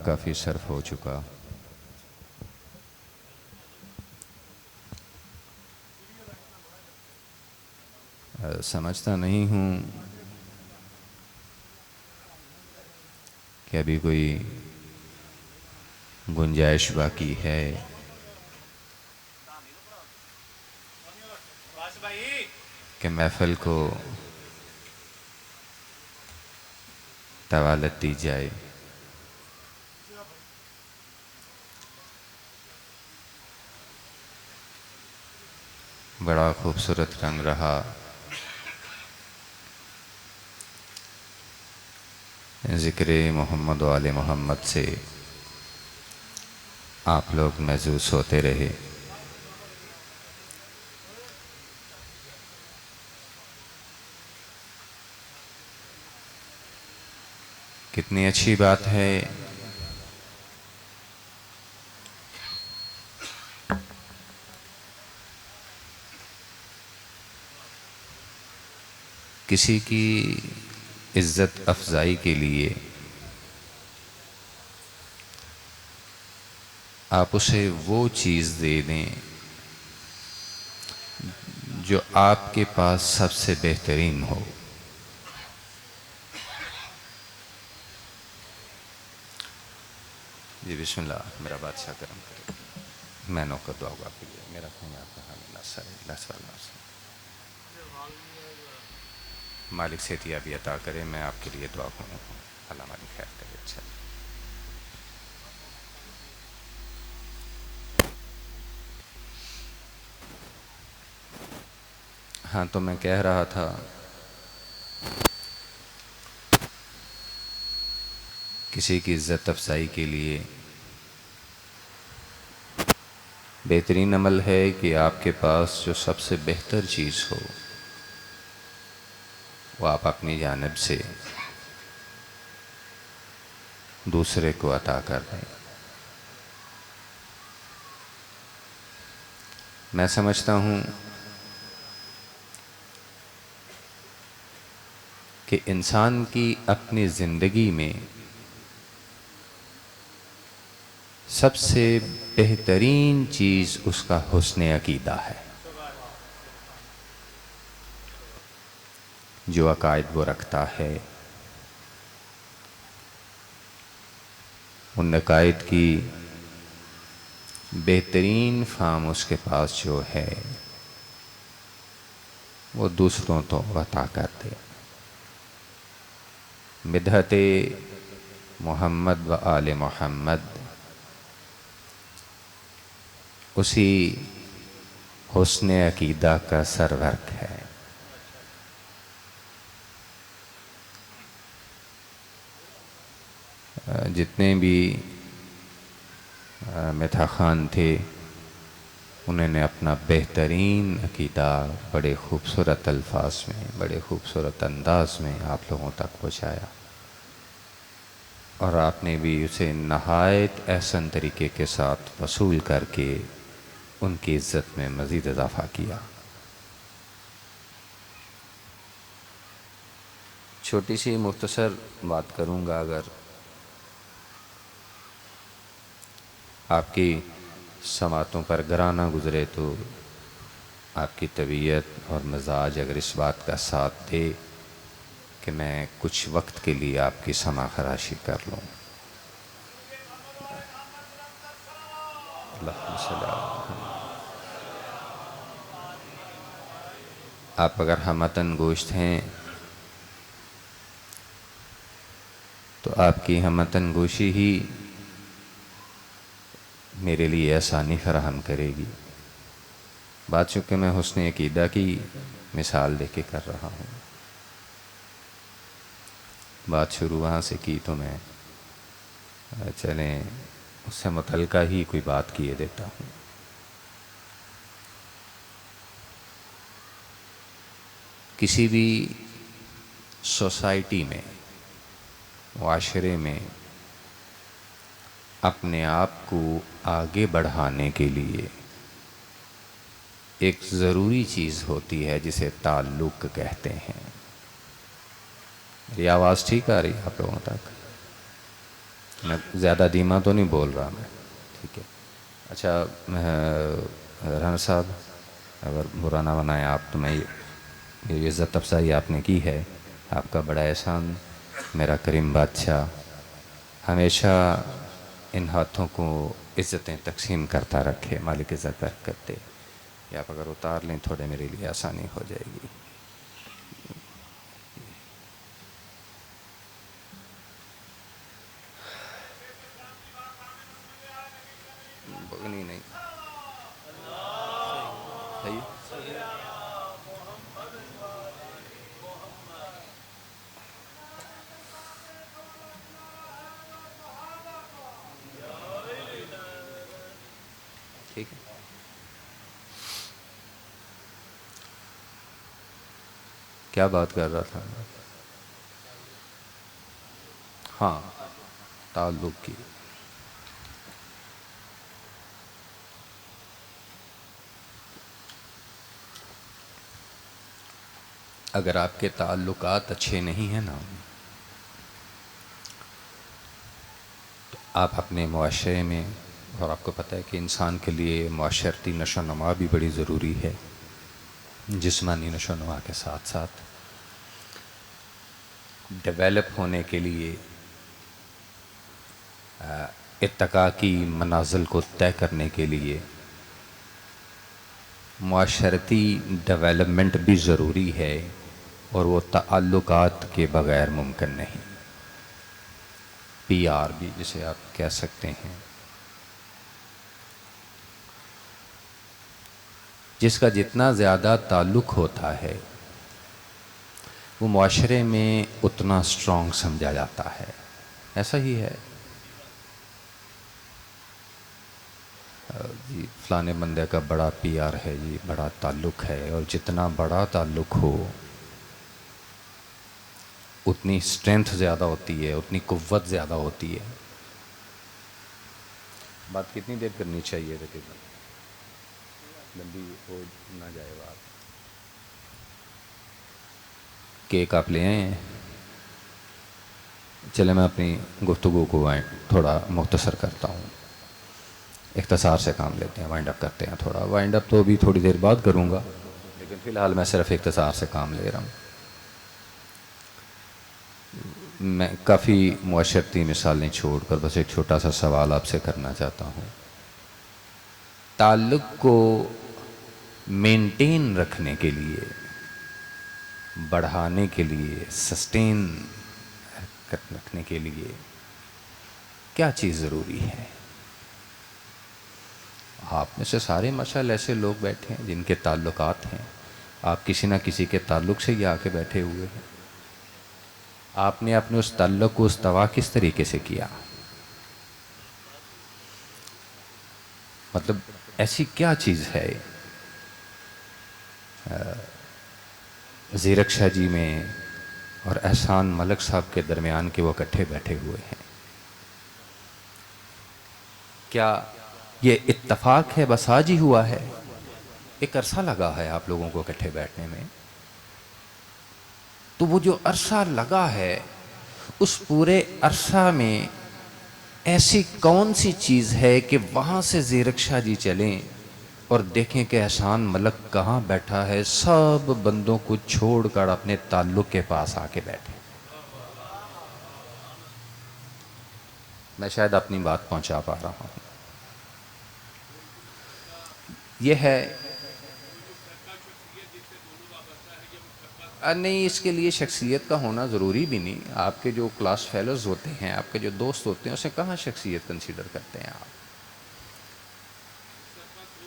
کافی صرف ہو چکا. سمجھتا نہیں ہوں کہ ابھی کوئی گنجائش باقی ہے کہ محفل کو طوالت دی جائے. بڑا خوبصورت رنگ رہا ذکر محمد و آل محمد سے آپ لوگ محظوظ ہوتے رہے. کتنی اچھی بات ہے کسی کی عزت افزائی کے لیے آپ اسے وہ چیز دے دیں جو آپ کے پاس سب سے بہترین ہو. جی بسم اللہ. میرا بادشاہ کرم کرے. میں نوکر دعا آپ کے لیے. میرا خون آپ کا حال اللہ سر اللہ صلی اللہ سے مالک صحتیابی عطا کرے. میں آپ کے لیے دعا کروں. اللہ مالک خیر کرے. اچھا ہاں تو میں کہہ رہا تھا کسی کی عزت افزائی کے لیے بہترین عمل ہے کہ آپ کے پاس جو سب سے بہتر چیز ہو وہ آپ اپنی جانب سے دوسرے کو عطا کر دیں. میں سمجھتا ہوں کہ انسان کی اپنی زندگی میں سب سے بہترین چیز اس کا حسن عقیدہ ہے. جو عقائد وہ رکھتا ہے ان عقائد کی بہترین فہم اس کے پاس جو ہے وہ دوسروں تو عطا کر دے. مدحت محمد و آل محمد اسی حسن عقیدہ کا سرورق ہے. جتنے بھی مدح خان تھے انہوں نے اپنا بہترین عقیدہ بڑے خوبصورت الفاظ میں بڑے خوبصورت انداز میں آپ لوگوں تک پہنچایا اور آپ نے بھی اسے نہایت احسن طریقے کے ساتھ وصول کر کے ان کی عزت میں مزید اضافہ کیا. چھوٹی سی مختصر بات کروں گا. اگر آپ کی سماعتوں پر گراں نہ گزرے تو آپ کی طبیعت اور مزاج اگر اس بات کا ساتھ دے کہ میں کچھ وقت کے لیے آپ کی سماع خراشی کر لوں. اللہم صلی اللہ علیہ وسلم. آپ اگر ہمتن گوشت ہیں تو آپ کی ہمتن گوشی ہی میرے لیے آسانی فراہم کرے گی. بات چونکہ میں حسن عقیدہ کی مثال دے کے کر رہا ہوں. بات شروع وہاں سے کی تو میں چلیں اس سے متعلقہ ہی کوئی بات کیے دیتا ہوں. کسی بھی سوسائٹی میں معاشرے میں اپنے آپ کو آگے بڑھانے کے لیے ایک ضروری چیز ہوتی ہے جسے تعلق کہتے ہیں. میری آواز ٹھیک آ رہی ہے آپ لوگوں تک؟ میں زیادہ دھیما تو نہیں بول رہا میں، ٹھیک ہے؟ اچھا رانا صاحب، اگر برا نہ بنائیں آپ تو میں یہ عزت افزائی آپ نے کی ہے، آپ کا بڑا احسان۔ میرا کریم بادشاہ ہمیشہ ان ہاتھوں کو عزتیں تقسیم کرتا رکھے، مالک عزت برکت دے۔ یہ آپ اگر اتار لیں تھوڑے میرے لیے آسانی ہو جائے گی۔ نہیں صحیح ٹھیک ہے۔ کیا بات کر رہا تھا؟ ہاں، تعلق کی۔ اگر آپ کے تعلقات اچھے نہیں ہیں نا، تو آپ اپنے معاشرے میں، اور آپ کو پتہ ہے کہ انسان کے لیے معاشرتی نشو و نما بھی بڑی ضروری ہے، جسمانی نشو و نما کے ساتھ ساتھ ڈیولپ ہونے کے لیے، ارتقاء کی منازل کو طے کرنے کے لیے معاشرتی ڈیولپمنٹ بھی ضروری ہے، اور وہ تعلقات کے بغیر ممکن نہیں۔ پی آر بھی جسے آپ کہہ سکتے ہیں، جس کا جتنا زیادہ تعلق ہوتا ہے وہ معاشرے میں اتنا سٹرونگ سمجھا جاتا ہے۔ ایسا ہی ہے جی، فلانے بندے کا بڑا پی آر ہے جی، بڑا تعلق ہے، اور جتنا بڑا تعلق ہو اتنی اسٹرینتھ زیادہ ہوتی ہے، اتنی قوت زیادہ ہوتی ہے۔ بات کتنی دیر کرنی چاہیے تقریباً؟ لمبی ہو نہ جائے بات۔ کیک آپ لے آئے ہیں؟ چلے میں اپنی گفتگو کو تھوڑا مختصر کرتا ہوں، اختصار سے کام لیتے ہیں، وائنڈ اپ کرتے ہیں۔ تھوڑا وائنڈ اپ تو ابھی تھوڑی دیر بعد کروں گا، لیکن فی الحال میں صرف اختصار سے کام لے رہا ہوں۔ میں کافی معاشرتی مثالیں چھوڑ کر بس ایک چھوٹا سا سوال آپ سے کرنا چاہتا ہوں۔ تعلق کو مینٹین رکھنے کے لیے، بڑھانے کے لیے، سسٹین رکھنے کے لیے کیا چیز ضروری ہے؟ آپ میں سے سارے ماشاءاللہ ایسے لوگ بیٹھے ہیں جن کے تعلقات ہیں، آپ کسی نہ کسی کے تعلق سے ہی آ کے بیٹھے ہوئے ہیں۔ آپ نے اپنے اس تعلق کو استوا کس طریقے سے کیا؟ مطلب ایسی کیا چیز ہے زیرک شاہ جی میں اور احسان ملک صاحب کے درمیان کے وہ اکٹھے بیٹھے ہوئے ہیں؟ کیا یہ اتفاق ہے، بس آج ہی ہوا ہے؟ ایک عرصہ لگا ہے آپ لوگوں کو اکٹھے بیٹھنے میں، تو وہ جو عرصہ لگا ہے اس پورے عرصہ میں ایسی کون سی چیز ہے کہ وہاں سے زیرک شاہ جی چلیں اور دیکھیں کہ احسان ملک کہاں بیٹھا ہے، سب بندوں کو چھوڑ کر اپنے تعلق کے پاس آ کے بیٹھے؟ میں شاید اپنی بات پہنچا پا رہا ہوں۔ یہ ہے نہیں، اس کے لیے شخصیت کا ہونا ضروری بھی نہیں۔ آپ کے جو کلاس فیلوز ہوتے ہیں، آپ کے جو دوست ہوتے ہیں، اسے کہاں شخصیت کنسیڈر کرتے ہیں آپ؟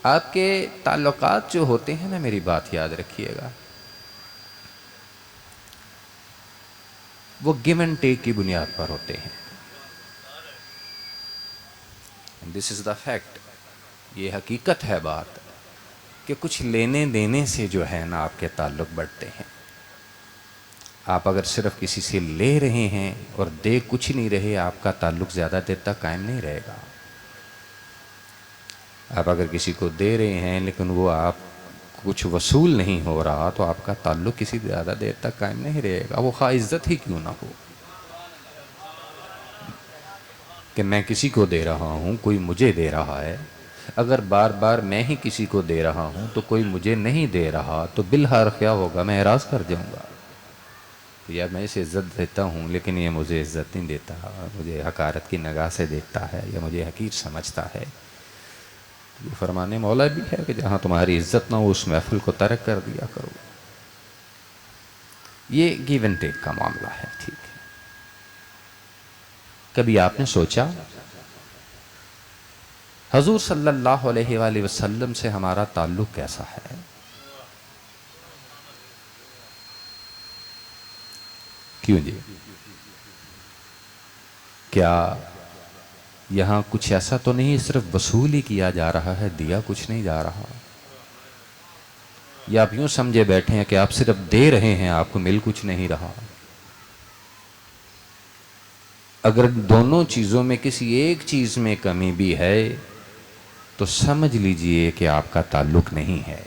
آپ کے تعلقات جو ہوتے ہیں نا، میری بات یاد رکھیے گا، وہ گیو اینڈ ٹیک کی بنیاد پر ہوتے ہیں۔ دس از دا فیکٹ، یہ حقیقت ہے بات، کہ کچھ لینے دینے سے جو ہے نا آپ کے تعلق بڑھتے ہیں۔ آپ اگر صرف کسی سے لے رہے ہیں اور دے کچھ نہیں رہے، آپ کا تعلق زیادہ دیر تک قائم نہیں رہے گا۔ آپ اگر کسی کو دے رہے ہیں لیکن وہ آپ کچھ وصول نہیں ہو رہا، تو آپ کا تعلق کسی زیادہ دیر تک قائم نہیں رہے گا، وہ خواہ عزت ہی کیوں نہ ہو۔ کہ میں کسی کو دے رہا ہوں، کوئی مجھے دے رہا ہے. اگر بار بار میں ہی کسی کو دے رہا ہوں تو کوئی مجھے نہیں دے رہا، تو بالحال کیا ہوگا؟ میں اعراض کر جاؤں گا کہ یار میں اسے عزت دیتا ہوں لیکن یہ مجھے عزت نہیں دیتا، مجھے حقارت کی نگاہ سے دیکھتا ہے یا مجھے حقیر سمجھتا ہے. یہ فرمان مولا بھی ہے کہ جہاں تمہاری عزت نہ ہو اس محفل کو ترک کر دیا کرو. یہ گیو اینڈ ٹیک کا معاملہ ہے. ٹھیک ہے، کبھی آپ نے سوچا حضور صلی اللہ علیہ وآلہ وسلم سے ہمارا تعلق کیسا ہے؟ کیوں جی؟ کیا یہاں کچھ ایسا تو نہیں صرف وصول ہی کیا جا رہا ہے، دیا کچھ نہیں جا رہا؟ یا آپ یوں سمجھے بیٹھے ہیں کہ آپ صرف دے رہے ہیں، آپ کو مل کچھ نہیں رہا؟ اگر دونوں چیزوں میں کسی ایک چیز میں کمی بھی ہے تو سمجھ لیجئے کہ آپ کا تعلق نہیں ہے.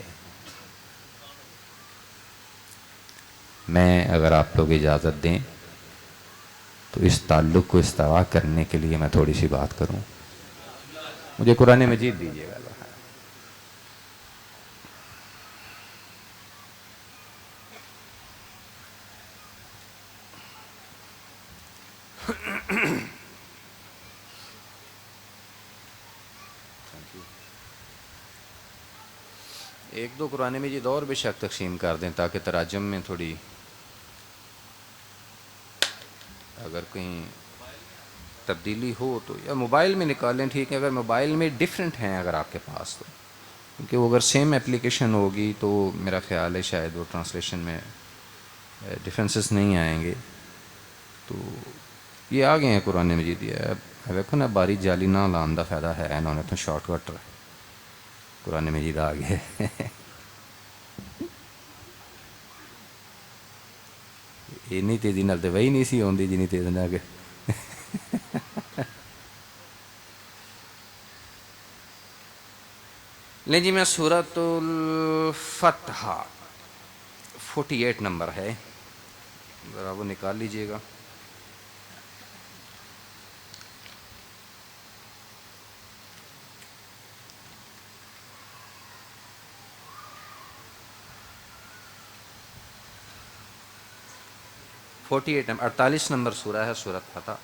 میں اگر آپ لوگ اجازت دیں تو اس تعلق کو استوا کرنے کے لیے میں تھوڑی سی بات کروں. مجھے قرآن مجید دیجیے گا. ایک دو قرآن مجید اور بے شک تقسیم کر دیں تاکہ تراجم میں تھوڑی اگر کہیں تبدیلی ہو تو، یا موبائل میں نکالیں. ٹھیک ہے، اگر موبائل میں ڈیفرنٹ ہیں اگر آپ کے پاس تو، کیونکہ وہ اگر سیم اپلیکیشن ہوگی تو میرا خیال ہے شاید وہ ٹرانسلیشن میں ڈیفرنسز نہیں آئیں گے. تو یہ آ گئے ہیں قرآن مجید. یہ دیکھو نا، باری جالی نہ لان دا فائدہ ہے، انہوں نے تو شارٹ کٹ قرآن مجید آ گئے. اینی تیزی نال تو وہی نہیں سی آتی جنی تیزی نال کہ لیں جی. میں سورۃ الفتح 48 نمبر ہے، ذرا وہ نکال لیجئے گا. فورٹی ایٹ نمبر 48 نمبر سورہ ہے سورۃ فتح.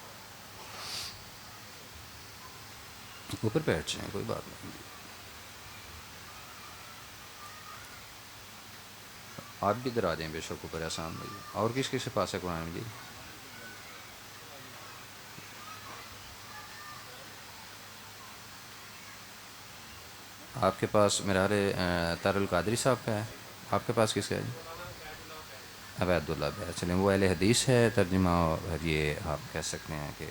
اوپر بیٹھ جائیں، کوئی بات نہیں. آپ بھی ادھر آ جائیں بے شک اوپر. آسان نہیں. اور کس کس کے پاس ہے قرآن مجید؟ آپ کے پاس میرا طاہر القادری صاحب کا ہے. آپ کے پاس کس کا ہے جی؟ عبید اللہ بھائی. چلیں، وہ اہل حدیث ہے ترجمہ، اور یہ آپ کہہ سکتے ہیں کہ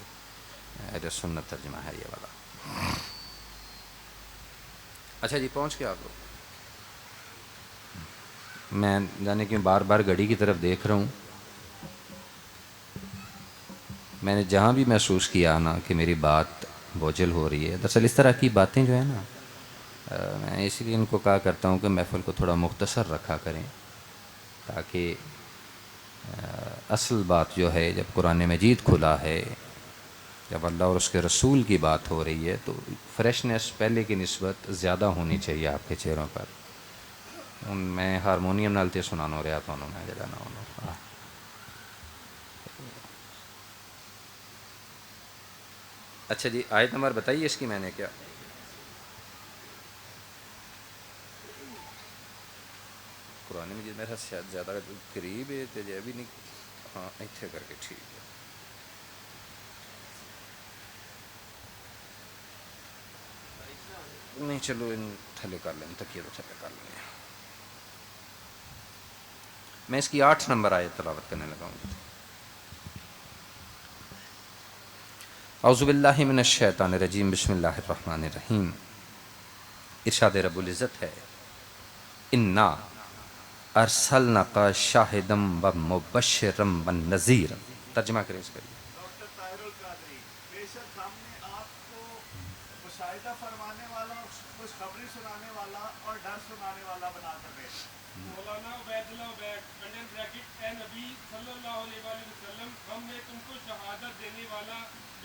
اہل سنت ترجمہ ہے یہ والا. اچھا جی، پہنچ کے آپ لوگ. میں جانے کہ بار بار گھڑی کی طرف دیکھ رہا ہوں. میں نے جہاں بھی محسوس کیا نا کہ میری بات بوجھل ہو رہی ہے، دراصل اس طرح کی باتیں جو ہیں نا، میں اسی لیے ان کو کہا کرتا ہوں کہ محفل کو تھوڑا مختصر رکھا کریں، تاکہ اصل بات جو ہے جب قرآن مجید کھلا ہے، جب اللہ اور اس کے رسول کی بات ہو رہی ہے، تو فریشنس پہلے کی نسبت زیادہ ہونی چاہیے آپ کے چہروں پر. میں ہارمونیم نالتے سنانو رہا تھا انہوں نے جڑا نا. اچھا جی، آیت نمبر بتائیے اس کی. میں نے کیا قرآن مجید میرا شاید زیادہ قریب ہے تو یہ بھی نہیں. ہاں ایتھے کر کے ٹھیک ہے. نہیں چلو ان تھلے کر لیں، تکیے تو تھلے کر لیں. میں اس کی 8 نمبر آیت تلاوت کرنے لگا ہوں. اعوذ باللہ من الشیطان الرجیم، بسم اللہ الرحمن الرحیم. ارشاد رب العزت ہے، انا ارسلناک شاہدا و مبشرا و نذیرا. ترجمہ کریں اس کا. ڈاکٹر طاہر القادری، بے شک ہم نے آپ کو مشاہدہ فرمانے والا، خوشخبری سنانے والا اور ڈر سنانے والا بنا کر بھیجا. مولانا عبید اللہ عبید انڈر بریکٹ، اے نبی صلی اللہ علیہ وآلہ وسلم، ہم نے تم کو شہادت دینے والا،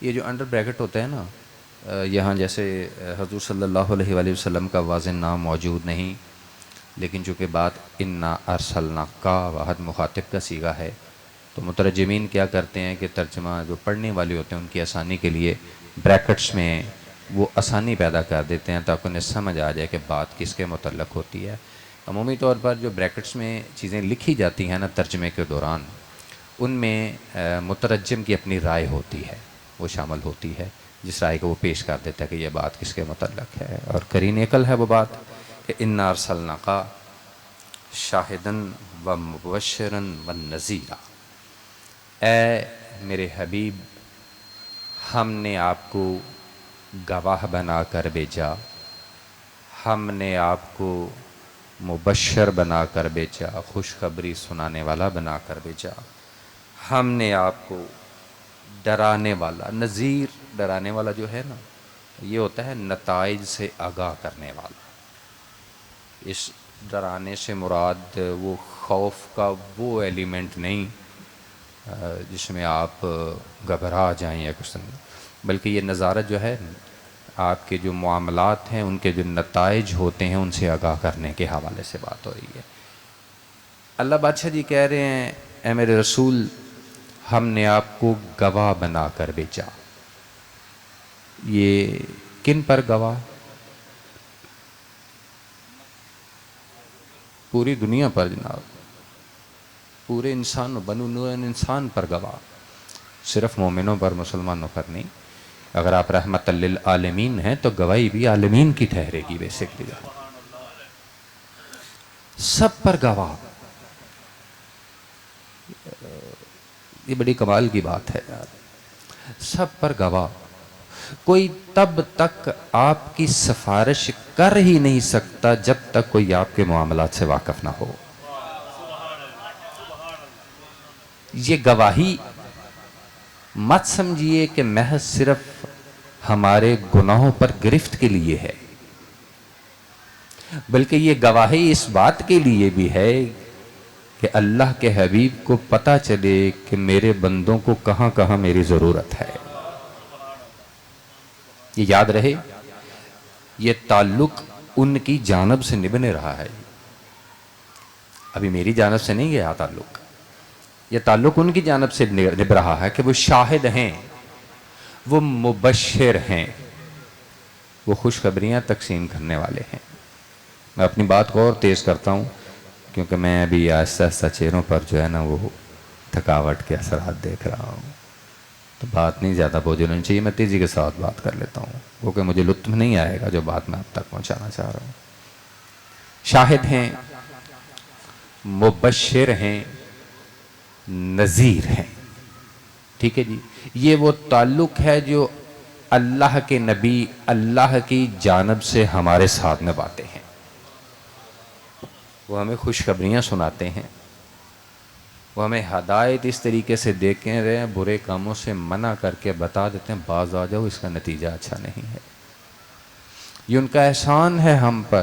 یہ جو انڈر بریکٹ ہوتا ہے نا، یہاں جیسے حضور صلی اللہ علیہ وآلہ وسلم کا واضح نام موجود نہیں، لیکن چونکہ بات انا ارسلنا کا واحد مخاطب کا صیغہ ہے، تو مترجمین کیا کرتے ہیں کہ ترجمہ جو پڑھنے والے ہوتے ہیں ان کی آسانی کے لیے بریکٹس میں وہ آسانی پیدا کر دیتے ہیں تاکہ انہیں سمجھ آ جائے کہ بات کس کے متعلق ہوتی ہے۔ عمومی طور پر جو بریکٹس میں چیزیں لکھی جاتی ہیں نا ترجمے کے دوران، ان میں مترجم کی اپنی رائے ہوتی ہے، وہ شامل ہوتی ہے، جس رائے کو وہ پیش کر دیتا ہے کہ یہ بات کس کے متعلق ہے، اور قرین عقل ہے وہ بات کہ انا ارسلناک شاہداً و مبشراً و نذیرا، اے میرے حبیب ہم نے آپ کو گواہ بنا کر بھیجا، ہم نے آپ کو مبشر بنا کر بھیجا، خوشخبری سنانے والا بنا کر بھیجا، ہم نے آپ کو ڈرانے والا، نذیر ڈرانے والا جو ہے نا یہ ہوتا ہے نتائج سے آگاہ کرنے والا۔ اس ڈرانے سے مراد وہ خوف کا وہ ایلیمنٹ نہیں جس میں آپ گھبرا جائیں یا کچھ نہیں، بلکہ یہ نظارت جو ہے آپ کے جو معاملات ہیں ان کے جو نتائج ہوتے ہیں ان سے آگاہ کرنے کے حوالے سے بات ہو رہی ہے۔ اللہ بادشاہ جی کہہ رہے ہیں اے میرے رسول ہم نے آپ کو گواہ بنا کر بھیجا۔ یہ کن پر گواہ؟ پوری دنیا پر جناب، پورے انسان بنو نوع انسان پر گواہ، صرف مومنوں پر مسلمانوں پر نہیں۔ اگر آپ رحمت للعالمین ہیں تو گواہی بھی عالمین کی ٹھہرے گی بیسکلی، سب پر گواہ۔ یہ بڑی کمال کی بات ہے یار، سب پر گواہ۔ کوئی تب تک آپ کی سفارش کر ہی نہیں سکتا جب تک کوئی آپ کے معاملات سے واقف نہ ہو۔ یہ گواہی مت سمجھیے کہ محض صرف ہمارے گناہوں پر گرفت کے لیے ہے، بلکہ یہ گواہی اس بات کے لیے بھی ہے کہ اللہ کے حبیب کو پتہ چلے کہ میرے بندوں کو کہاں کہاں میری ضرورت ہے۔ یہ یاد رہے یہ تعلق ان کی جانب سے نبھنے رہا ہے، ابھی میری جانب سے نہیں گیا تعلق، یہ تعلق ان کی جانب سے نبھ رہا ہے کہ وہ شاہد ہیں، وہ مبشر ہیں، وہ خوشخبریاں تقسیم کرنے والے ہیں۔ میں اپنی بات کو اور تیز کرتا ہوں کیونکہ میں ابھی آہستہ آہستہ چہروں پر جو ہے نا وہ تھکاوٹ کے اثرات دیکھ رہا ہوں، تو بات نہیں زیادہ بوجھل ہونی چاہیے، میں تیزی کے ساتھ بات کر لیتا ہوں کیونکہ مجھے لطف نہیں آئے گا جو بات میں اب تک پہنچانا چاہ رہا ہوں۔ شاہد ہیں، مبشر ہیں، نذیر ہیں، ٹھیک ہے جی۔ یہ وہ تعلق ہے جو اللہ کے نبی اللہ کی جانب سے ہمارے ساتھ نبھاتے ہیں، وہ ہمیں خوشخبریاں سناتے ہیں، وہ ہمیں ہدایت اس طریقے سے دیکھیں رہے ہیں، برے کاموں سے منع کر کے بتا دیتے ہیں باز آ جاؤ اس کا نتیجہ اچھا نہیں ہے۔ یہ ان کا احسان ہے ہم پر،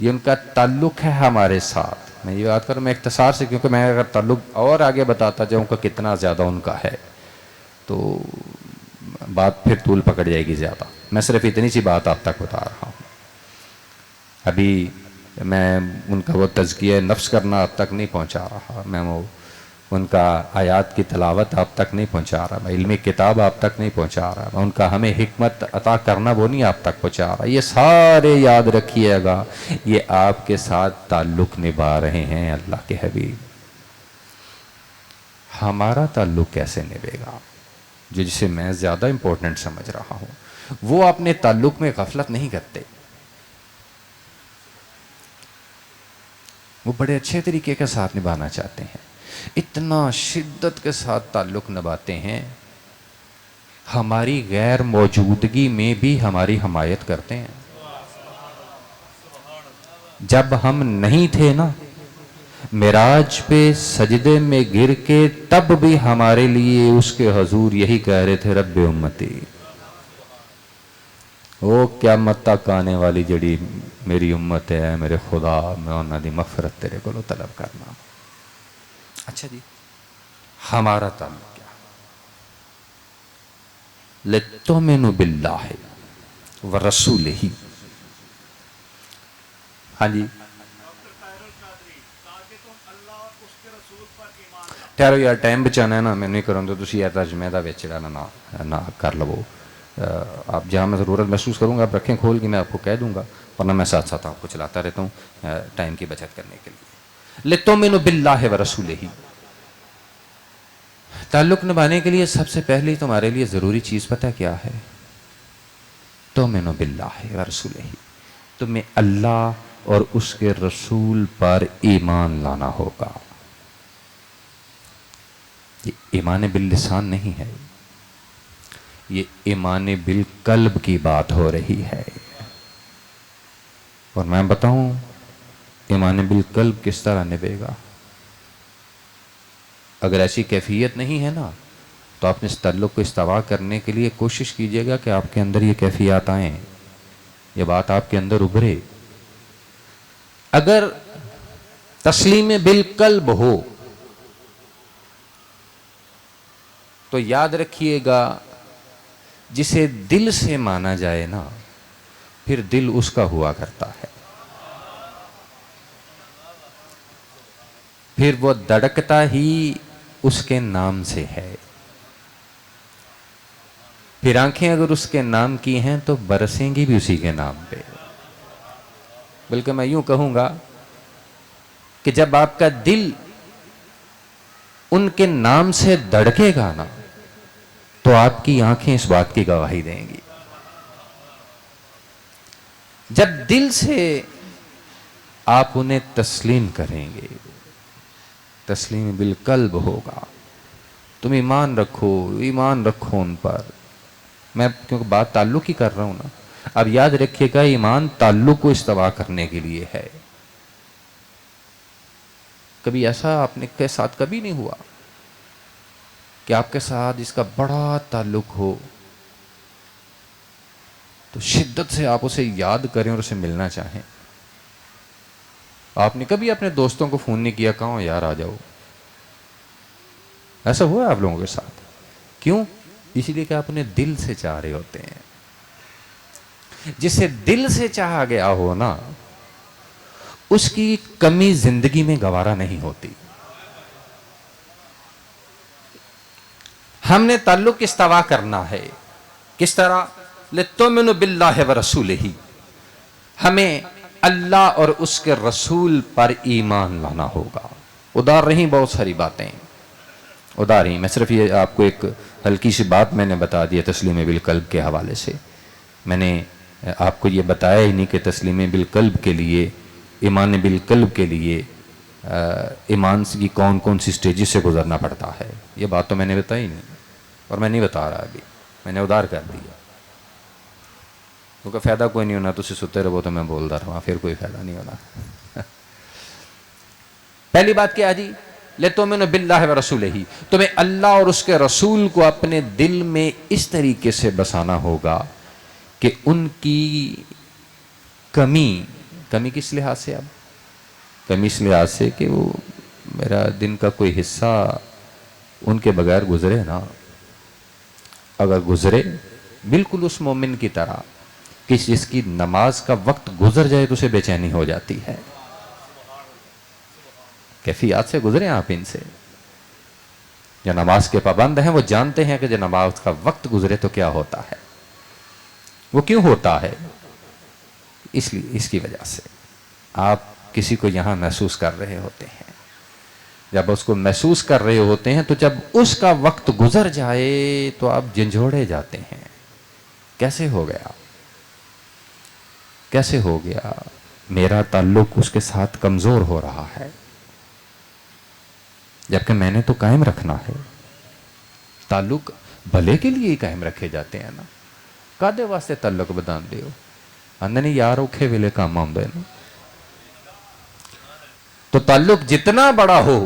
یہ ان کا تعلق ہے ہمارے ساتھ۔ میں یہ بات کروں میں اختصار سے، کیونکہ میں اگر تعلق اور آگے بتاتا جاؤں کہ کتنا زیادہ ان کا ہے تو بات پھر طول پکڑ جائے گی زیادہ۔ میں صرف اتنی سی بات آپ تک بتا رہا ہوں۔ ابھی میں ان کا وہ تزکیہ نفس کرنا آپ تک نہیں پہنچا رہا، میں وہ ان کا آیات کی تلاوت آپ تک نہیں پہنچا رہا، میں علمی کتاب آپ تک نہیں پہنچا رہا، میں ان کا ہمیں حکمت عطا کرنا وہ نہیں آپ تک پہنچا رہا۔ یہ سارے یاد رکھیے گا یہ آپ کے ساتھ تعلق نبھا رہے ہیں اللہ کے حبیب۔ ہمارا تعلق کیسے نبھے گا، جو جسے میں زیادہ امپورٹنٹ سمجھ رہا ہوں، وہ اپنے تعلق میں غفلت نہیں کرتے، وہ بڑے اچھے طریقے کے ساتھ نبھانا چاہتے ہیں، اتنا شدت کے ساتھ تعلق نبھاتے ہیں، ہماری غیر موجودگی میں بھی ہماری حمایت کرتے ہیں۔ جب ہم نہیں تھے نا معراج پہ سجدے میں گر کے، تب بھی ہمارے لیے اس کے حضور یہی کہہ رہے تھے رب امتی، وہ قیامت تک آنے والی جڑی میری امت ہے میرے خدا، میں انہاں دی مغفرت تیرے کو طلب کرنا۔ اچھا جی، ہمارا تعلق کیا؟ لِتُؤْمِنُوا بِاللَّهِ وَرَسُولِهِ. ہاں جی ڈاکٹر طاہر القادری تاکہ تم اللہ اور اس کے رسول پر ایمان لاؤ. ٹھہرو یار، ٹائم بچانا ہے نا، میں نہیں کروں تو تسی یہ ترجمے دا وچ نہ کر لو. آپ جہاں میں ضرورت محسوس کروں گا آپ رکھیں کھول کے، میں آپ کو کہہ دوں گا، ورنہ میں ساتھ ساتھ آپ کو چلاتا رہتا ہوں ٹائم کی بچت کرنے کے لیے. لِتُؤْمِنُوا بِاللَّهِ وَرَسُولِهِ. تعلق نبھانے کے لیے سب سے پہلی تمہارے لیے ضروری چیز پتہ کیا ہے؟ تُؤْمِنُوا بِاللَّهِ وَرَسُولِهِ. تمہیں اللہ اور اس کے رسول پر ایمان لانا ہوگا. یہ ایمان باللسان نہیں ہے، یہ ایمان بالقلب کی بات ہو رہی ہے. اور میں بتاؤں ایمان بالقلب کس طرح نبھے گا؟ اگر ایسی کیفیت نہیں ہے نا تو آپ نے اس تعلق کو استوا کرنے کے لیے کوشش کیجئے گا کہ آپ کے اندر یہ کیفیات آئیں، یہ بات آپ کے اندر ابھرے. اگر تسلیم بالقلب ہو تو یاد رکھیے گا جسے دل سے مانا جائے نا پھر دل اس کا ہوا کرتا ہے، پھر وہ دھڑکتا ہی اس کے نام سے ہے. پھر آنکھیں اگر اس کے نام کی ہیں تو برسیں گی بھی اسی کے نام پہ. بلکہ میں یوں کہوں گا کہ جب آپ کا دل ان کے نام سے دھڑکے گا نا تو آپ کی آنکھیں اس بات کی گواہی دیں گی. جب دل سے آپ انہیں تسلیم کریں گے، تسلیم بالقلب ہوگا. تم ایمان رکھو ان پر. میں کیونکہ بات تعلق ہی کر رہا ہوں نا، اب یاد رکھیے گا ایمان تعلق کو استوا کرنے کے لیے ہے. کبھی ایسا آپ نے کے ساتھ کبھی نہیں ہوا کہ آپ کے ساتھ اس کا بڑا تعلق ہو تو شدت سے آپ اسے یاد کریں اور اسے ملنا چاہیں؟ آپ نے کبھی اپنے دوستوں کو فون نہیں کیا کہاں یار آ جاؤ؟ ایسا ہوا ہے آپ لوگوں کے ساتھ؟ کیوں؟ اس لیے کہ آپ انہیں دل سے چاہ رہے ہوتے ہیں. جسے دل سے چاہا گیا ہو نا اس کی کمی زندگی میں گوارا نہیں ہوتی. ہم نے تعلق استوا کرنا ہے. کس طرح؟ لِتُؤْمِنُوا بِاللَّهِ وَرَسُولِهِ. ہمیں اللہ اور اس کے رسول پر ایمان لانا ہوگا. ادار رہی بہت ساری باتیں ادار ہی، میں صرف یہ آپ کو ایک ہلکی سی بات میں نے بتا دیا تسلیم بالقلب کے حوالے سے. میں نے آپ کو یہ بتایا ہی نہیں کہ تسلیم بالقلب کے لیے، ایمان بالقلب کے لیے ایمان کی کون کون سی سٹیجز سے گزرنا پڑتا ہے. یہ بات تو میں نے بتائی نہیں اور میں نہیں بتا رہا ابھی، میں نے ادار کر دیا. کیونکہ فائدہ کوئی نہیں ہونا، تو ستے رہو تو میں بولتا رہا، پھر کوئی فائدہ نہیں ہونا. پہلی بات کیا جی؟ لِتُؤْمِنُوا بِاللَّهِ وَرَسُولِهِ. تمہیں اللہ اور اس کے رسول کو اپنے دل میں اس طریقے سے بسانا ہوگا کہ ان کی کمی کس لحاظ سے؟ اب کمی اس لحاظ سے کہ وہ میرا دن کا کوئی حصہ ان کے بغیر گزرے نا. اگر گزرے بالکل اس مومن کی طرح کہ جس کی نماز کا وقت گزر جائے تو اسے بے چینی ہو جاتی ہے. کیفیات سے گزرے آپ ان سے. جو نماز کے پابند ہیں وہ جانتے ہیں کہ جو نماز کا وقت گزرے تو کیا ہوتا ہے. وہ کیوں ہوتا ہے؟ اس لیے، اس کی وجہ سے آپ کسی کو یہاں محسوس کر رہے ہوتے ہیں. جب اس کو محسوس کر رہے ہوتے ہیں تو جب اس کا وقت گزر جائے تو آپ جھنجھوڑے جاتے ہیں. کیسے ہو گیا؟ کیسے ہو گیا؟ میرا تعلق اس کے ساتھ کمزور ہو رہا ہے، جبکہ میں نے تو قائم رکھنا ہے. تعلق بھلے کے لیے ہی قائم رکھے جاتے ہیں نا. کادے واسطے تعلق بدان دیو؟ آندے نہیں یار اوکھے ویلے کام آؤندے نا. تو تعلق جتنا بڑا ہو